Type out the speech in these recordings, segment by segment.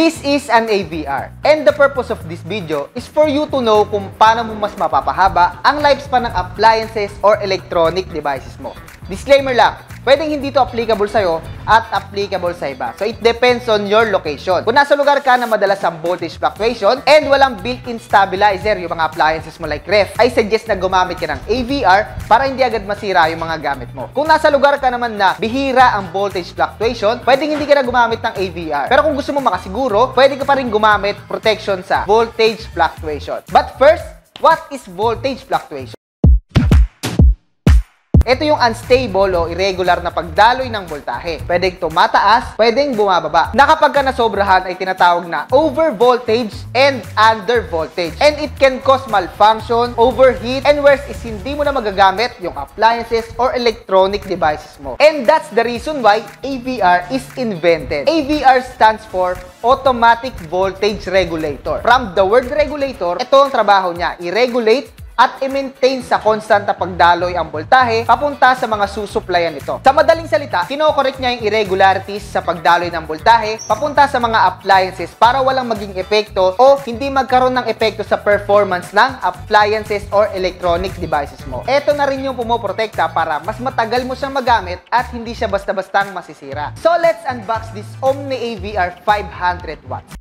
This is an AVR, and the purpose of this video is for you to know kung paano mo mas mapapahaba ang lifespan ng appliances or electronic devices mo. Disclaimer lang, pwedeng hindi to applicable sa'yo at applicable sa iba. So, it depends on your location. Kung nasa lugar ka na madalas ang voltage fluctuation and walang built-in stabilizer yung mga appliances mo like ref, I suggest na gumamit ka ng AVR para hindi agad masira yung mga gamit mo. Kung nasa lugar ka naman na bihira ang voltage fluctuation, pwedeng hindi ka na gumamit ng AVR. Pero kung gusto mo makasiguro, pwede ka pa rin gumamit protection sa voltage fluctuation. But first, what is voltage fluctuation? Ito yung unstable o irregular na pagdaloy ng voltahe. Pwedeng tumataas, pwedeng bumababa. Na kapag ka nasobrahan ay tinatawag na overvoltage and undervoltage. And it can cause malfunction, overheat, and worse is hindi mo na magagamit yung appliances or electronic devices mo. And that's the reason why AVR is invented. AVR stands for Automatic Voltage Regulator. From the word regulator, ito ang trabaho niya, i-regulate at i-maintain sa constant na pagdaloy ang voltahe papunta sa mga susuplayan nito. Sa madaling salita, kinokorek niya yung irregularities sa pagdaloy ng voltahe papunta sa mga appliances para walang maging epekto o hindi magkaroon ng epekto sa performance ng appliances or electronic devices mo. Ito na rin yung pumoprotekta para mas matagal mo siyang magamit at hindi siya basta-bastang masisira. So let's unbox this Omni AVR 500 watts.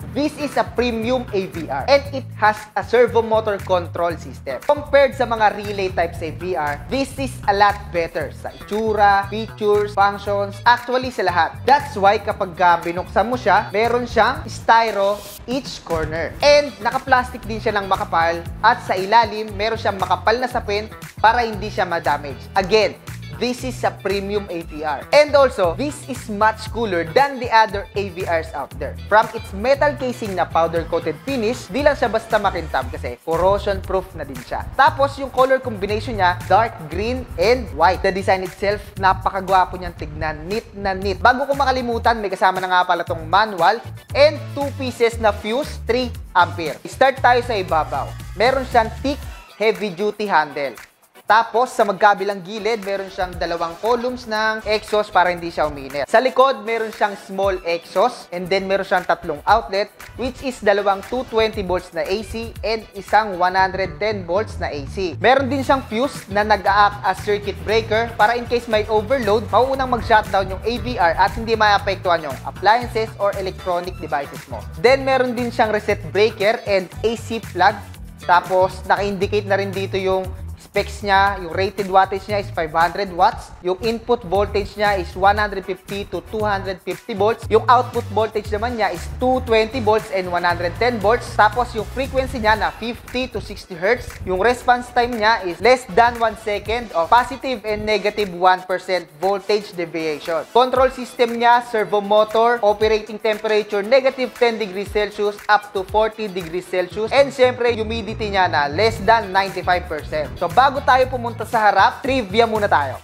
This is a premium AVR and it has a servo motor control system. Compared sa mga relay types AVR, this is a lot better sa itsura, features, functions, actually sa lahat. That's why kapag binuksan mo siya, meron siyang styro each corner. And naka-plastic din siya ng makapal at sa ilalim, meron siyang makapal na sapin para hindi siya ma-damage. Again, this is a premium AVR. And also, this is much cooler than the other AVRs out there. From its metal casing na powder-coated finish, di lang siya basta makintab kasi corrosion-proof na din siya. Tapos, yung color combination niya, dark green and white. The design itself, napakagwapo niyang tignan. Neat na neat. Bago ko makalimutan, may kasama na nga pala tong manual and 2 pieces na fuse, 3 ampere. Start tayo sa ibabaw. Meron siyang thick, heavy-duty handle. Tapos, sa magkabilang gilid, meron siyang 2 columns ng exhaust para hindi siya uminit. Sa likod, meron siyang small exhaust and then meron siyang 3 outlet which is 2 220 volts na AC and isang 110 volts na AC. Meron din siyang fuse na nag-a-act as circuit breaker para in case may overload, mauunang mag-shutdown yung AVR at hindi maapektuhan yung appliances or electronic devices mo. Then, meron din siyang reset breaker and AC plug. Tapos, naka-indicate na rin dito yung specs niya, yung rated wattage niya is 500 watts. Yung input voltage niya is 150 to 250 volts. Yung output voltage naman niya is 220 volts and 110 volts. Tapos yung frequency niya na 50 to 60 Hz. Yung response time niya is less than 1 second of positive and negative 1% voltage deviation. Control system niya, servo motor, operating temperature negative 10 degrees Celsius up to 40 degrees Celsius. And syempre, humidity niya na less than 95%. So, bago tayo pumunta sa harap, trivia muna tayo.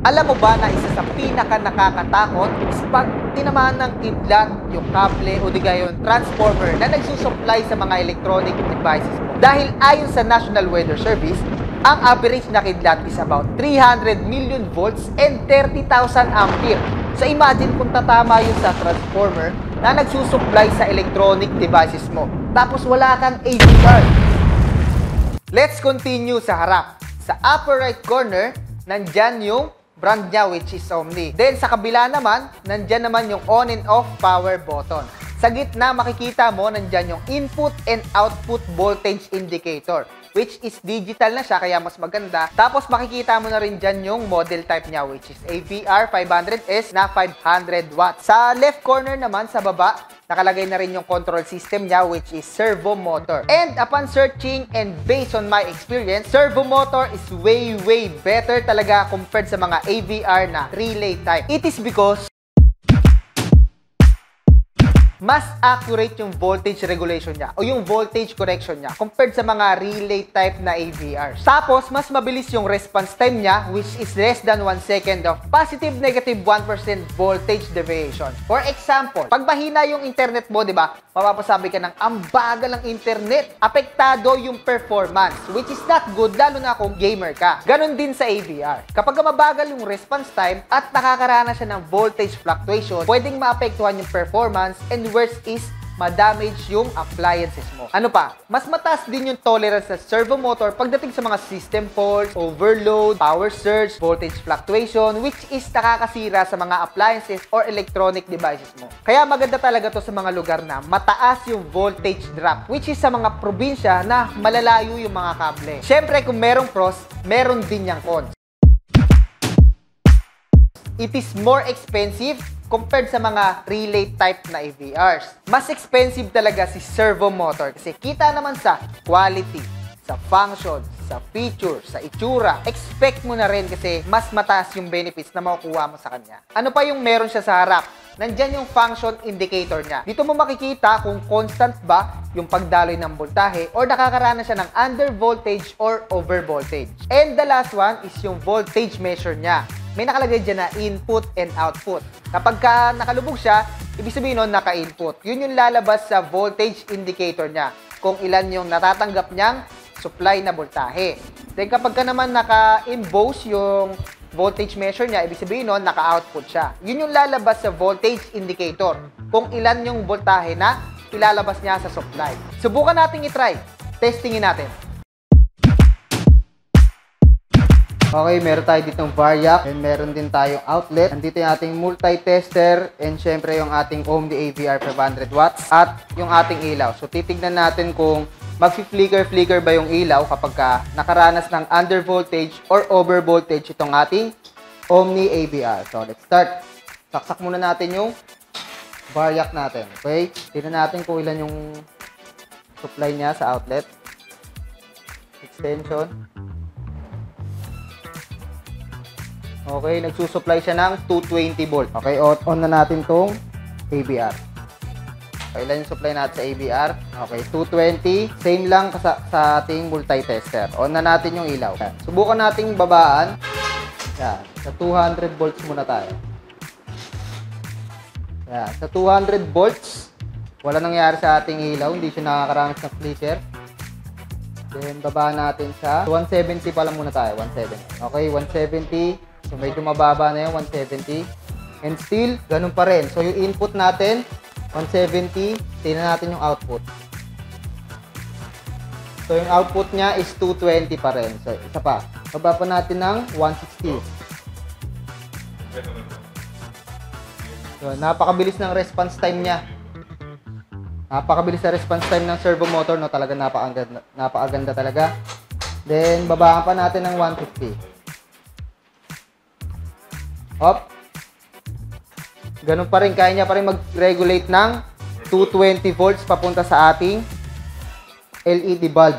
Alam mo ba na isa sa pinaka-nakakatakot is pag tinamaan ng kidlat yung kable o di kaya yung transformer na nagsusupply sa mga electronic devices mo? Dahil ayon sa National Weather Service, ang average na kidlat is about 300 million volts and 30,000 ampere. So imagine kung tatama yun sa transformer na nagsusupply sa electronic devices mo. Tapos wala kang AVR. Let's continue sa harap. Sa upper right corner, nandyan yung brand niya which is Omni. Then sa kabila naman, nandyan naman yung on and off power button. Sa gitna, makikita mo nandyan yung input and output voltage indicator which is digital na siya kaya mas maganda. Tapos makikita mo na rin dyan yung model type niya which is AVR 500S na 500 watts. Sa left corner naman, sa baba, nakalagay na rin yung control system niya which is servo motor. And upon searching and based on my experience, servo motor is way better talaga compared sa mga AVR na relay type. It is because mas accurate yung voltage regulation niya o yung voltage correction niya compared sa mga relay type na AVRs. Tapos, mas mabilis yung response time niya, which is less than 1 second of positive-negative 1% voltage deviation. For example, pag mahina yung internet mo, di ba, mapapasabi ka ng ang bagal ng internet. Apektado yung performance, which is not good, lalo na kung gamer ka. Ganon din sa AVR. Kapag mabagal yung response time at nakakaranas siya ng voltage fluctuation, pwedeng maapektuhan yung performance, and worst is ma-damage yung appliances mo. Ano pa? Mas mataas din yung tolerance sa servo motor pagdating sa mga system faults, overload, power surge, voltage fluctuation, which is nakakasira sa mga appliances or electronic devices mo. Kaya maganda talaga to sa mga lugar na mataas yung voltage drop, which is sa mga probinsya na malalayo yung mga kable. Siyempre, kung merong pros, meron din yung cons. It is more expensive compared sa mga relay type na AVRs. Mas expensive talaga si servo motor kasi kita naman sa quality, sa function, sa feature, sa itsura. Expect mo na rin kasi mas mataas yung benefits na makukuha mo sa kanya. Ano pa yung meron siya sa harap? Nandyan yung function indicator niya. Dito mo makikita kung constant ba yung pagdaloy ng voltahe or nakakaranas siya ng under voltage or over voltage. And the last one is yung voltage measure niya. May nakalagay dyan na input and output. Kapag nakalubog siya, ibig sabihin nun naka-input. Yun yung lalabas sa voltage indicator niya kung ilan yung natatanggap niyang supply na voltahe. Then kapag naman naka-emboss yung voltage measure niya, ibig sabihin nun naka-output siya. Yun yung lalabas sa voltage indicator kung ilan yung voltahe na ilalabas niya sa supply. Subukan natin i-try. Testingin natin. Okay, meron tayo ditong variac and meron din tayong outlet. Nandito yung ating multi-tester and syempre yung ating Omni AVR 500 watts at yung ating ilaw. So titignan natin kung mag-flicker ba yung ilaw kapag nakaranas ng under voltage or over voltage itong ating Omni AVR. So let's start. Saksak muna natin yung variac natin. Okay, tignan natin kung ilan yung supply niya sa outlet. Extension. Okay, nagsusupply siya ng 220 volt. Okay, on na natin tong AVR. Okay, ilan yung supply natin sa AVR? Okay, 220. Same lang sa ating multi-tester. On na natin yung ilaw. Subukan nating babaan. Yan, sa 200 volts muna tayo. Yan, sa 200 volts, wala nangyari sa ating ilaw. Hindi siya nakakaranas ng flicker. Then, babaan natin sa 170 pa lang muna tayo. 170. Okay, 170. So, medyo mababa na yung 170. And still, ganun pa rin. So, yung input natin, 170. Tingnan natin yung output. So, yung output niya is 220 pa rin. So, isa pa. Baba pa natin ng 160. So, napakabilis ng response time niya. Napakabilis na response time ng servo motor. No? Talaga napakaganda talaga. Then, babaan pa natin ng 150. Hop. Ganun pa rin. Kaya niya pa rin mag-regulate ng 220 volts papunta sa ating LED bulb.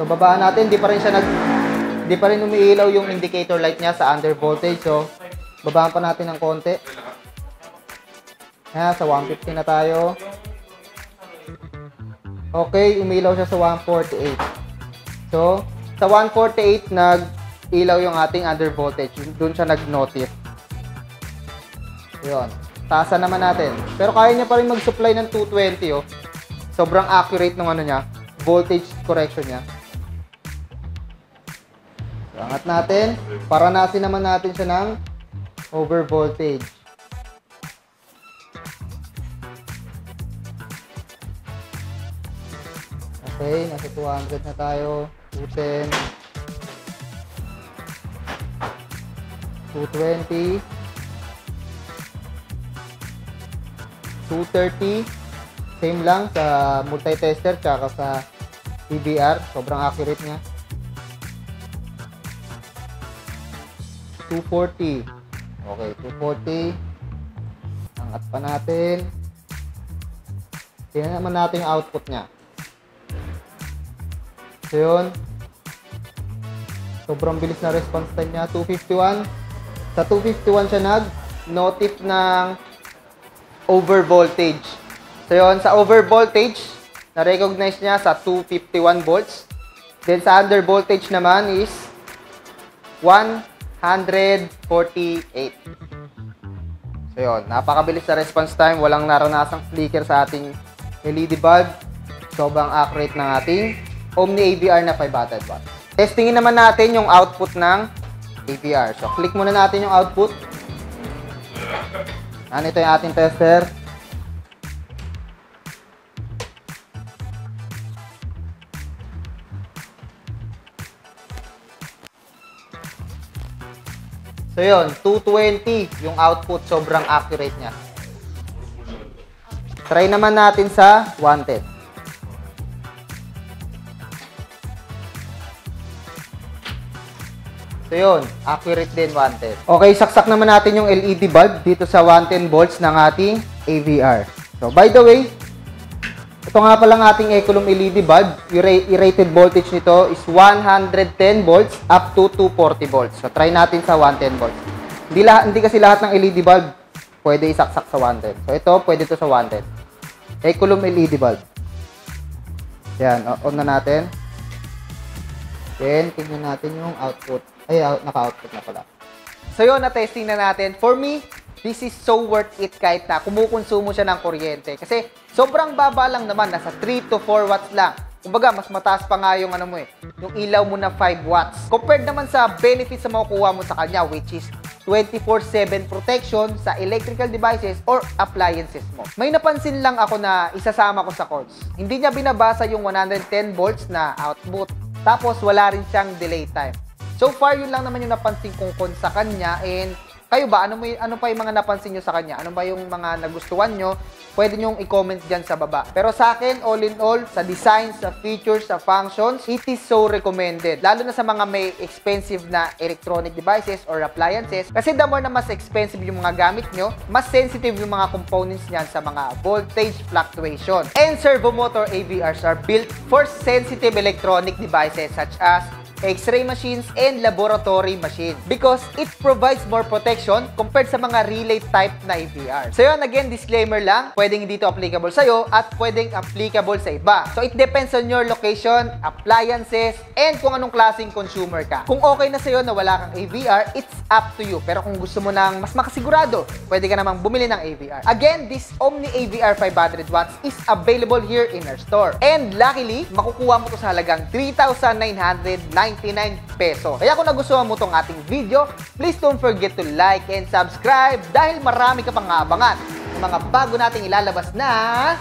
So, babaan natin. Di pa rin umiilaw yung indicator light niya sa under voltage. So, babaan pa natin ng konti. Sa 150 na tayo. Okay, umilaw siya sa 148. So, sa 148, nag-ilaw yung ating under voltage. Doon siya nag-notif. Yun. Taasan naman natin. Pero kaya niya pa rin mag-supply ng 220, oh. Sobrang accurate ng ano niya, voltage correction niya. So, angat natin. Paranasin naman natin siya ng over voltage. Okay, nasa 200 na tayo. 210. 220. 230. Same lang sa multi-tester tsaka sa PVR. Sobrang accurate niya. 240. Okay, 240. Angat pa natin. Tingnan naman natin yung output niya. So yun. Sobrang bilis na response time niya. 251. Sa 251 siya nag-notif ng overvoltage. So yun, sa overvoltage, na-recognize niya sa 251 volts. Then sa undervoltage naman is 148. So yun, napakabilis na response time. Walang naranasang flicker sa ating LED bulb. Sobrang accurate ng ating Omni AVR na 500 watts. Testingin naman natin yung output ng AVR. So click muna natin yung output. Ito yung ating tester. So yun, 220 yung output, sobrang accurate niya. Try naman natin sa 110. So yun, accurate din 110. Okay, saksak naman natin yung LED bulb dito sa 110 volts ng ating AVR. So by the way, ito nga palang ating Ecolum LED bulb, yung rated voltage nito is 110 volts up to 240 volts. So try natin sa 110 volts. Hindi kasi lahat ng LED bulb pwede isaksak sa 110. So ito, pwede ito sa 110. Ecolum LED bulb. Yan, on na natin. Then, tingnan natin yung output. Ay, naka-output na pala. So yun, na-testing na natin. For me, this is so worth it kahit na kumukonsumo siya ng kuryente. Kasi sobrang baba lang naman, nasa 3 to 4 watts lang. Kumbaga, mas mataas pa nga yung yung ilaw mo na 5 watts. Compared naman sa benefits na makukuha mo sa kanya, which is 24/7 protection sa electrical devices or appliances mo. May napansin lang ako na isasama ko sa cords. Hindi niya binabasa yung 110 volts na output. Tapos, wala rin siyang delay time. So far, yun lang naman yung napansin kong con sa kanya. And kayo ba? Ano pa yung mga napansin nyo sa kanya? Ano ba yung mga nagustuhan nyo? Pwede nyo i-comment dyan sa baba. Pero sa akin, all in all, sa design, sa features, sa functions, it is so recommended. Lalo na sa mga may expensive na electronic devices or appliances. Kasi the more na mas expensive yung mga gamit nyo, mas sensitive yung mga components niyan sa mga voltage fluctuation. And servo motor AVRs are built for sensitive electronic devices such as X-ray machines and laboratory machines because it provides more protection compared sa mga relay type na AVR. So yun, again, disclaimer lang, pwedeng dito applicable sa'yo at pwedeng applicable sa iba. So it depends on your location, appliances, and kung anong klaseng consumer ka. Kung okay na sa'yo na wala kang AVR, it's up to you. Pero kung gusto mo nang mas makasigurado, pwede ka namang bumili ng AVR. Again, this Omni AVR 500 watts is available here in our store. And luckily, makukuha mo to sa halagang 3,999 pesos. Kaya kung nagustuhan mo tong ating video, please don't forget to like and subscribe dahil marami ka pang aabangan ng mga bago nating ilalabas na